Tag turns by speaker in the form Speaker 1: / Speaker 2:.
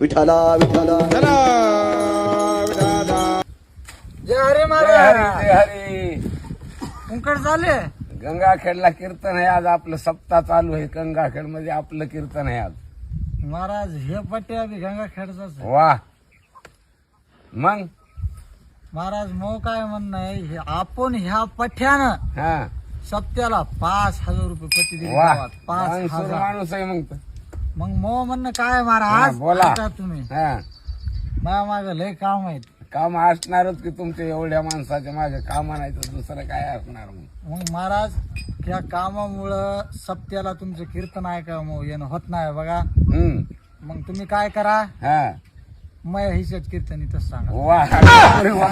Speaker 1: विठाला विठाला
Speaker 2: जय हरी
Speaker 3: जय
Speaker 2: महाराज.
Speaker 3: हरी जय हरी.
Speaker 2: कुंकड झाले.
Speaker 3: गंगाखेडला कीर्तन आहे आज. आपलं सप्ताह चालू आहे. गंगाखेड मध्ये आपलं कीर्तन आहे आज.
Speaker 2: महाराज हे पट्ट्या बी गंगाखेडचाच आहे.
Speaker 3: वा मग
Speaker 2: महाराज मग काय म्हणणं आहे हे आपण ह्या पठ्यानं
Speaker 3: हा
Speaker 2: सप्त्याला 5,000 रुपये पट्टी दिली
Speaker 3: वा
Speaker 2: गावात. 5,000.
Speaker 3: माणूस आहे मग तर.
Speaker 2: मग मो म्हणणं काय
Speaker 3: हा,
Speaker 2: महाराज
Speaker 3: बोला.
Speaker 2: ऐका तुम्ही
Speaker 3: हा
Speaker 2: माझ्या मागे लय काम आहेत.
Speaker 3: काम असणारच की तुमच्या एवढ्या माणसाच्या मागे काम नाही तर दुसरं काय असणार मग.
Speaker 2: मग महाराज या कामामुळं सप्त्याला तुमचं कीर्तन ऐका मग येणं होत नाही बघा. मग तुम्ही काय करा
Speaker 3: हा
Speaker 2: मग हिच्यात कीर्तन इथंच सांगा.
Speaker 3: वा अरे वा.